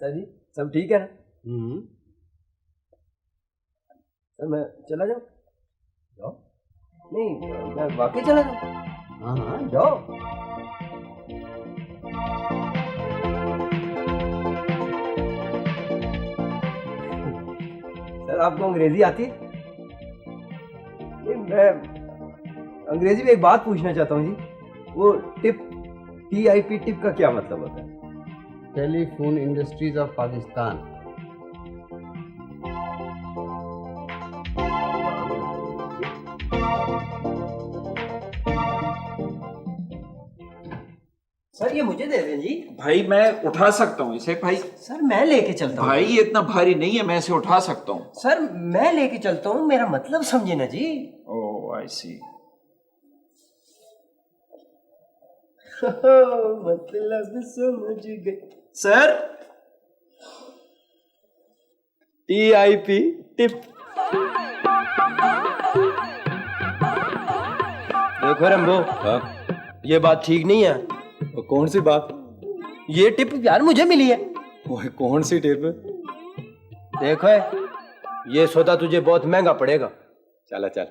Sir जी सब ठीक है ना? सर मैं चला जाऊँ? जाओ। नहीं मैं वाकई चला जाऊँ? हाँ हाँ जाओ। सर आपको अंग्रेजी आती है? मैं अंग्रेजी में एक बात पूछना चाहता हूँ जी। वो टिप TIP टिप का क्या मतलब होता है? Telephone industries of Pakistan. Sir ये मुझे दे दें जी। भाई मैं उठा सकता हूँ इसे भाई। सर मैं लेके चलता हूँ। भाई ये इतना भारी नहीं है, मैं इसे उठा सकता हूँ। सर मैं लेके चलता हूँ, मेरा मतलब समझे ना जी। ओह आई सी। मतलब समझ गए सर। TIP tip. देखो रंबो, ये बात ठीक नहीं है। तो कौन सी बात? ये टिप यार मुझे मिली है। वो कौन सी टिप? देखो ये सौदा तुझे बहुत महंगा पड़ेगा। चला चल।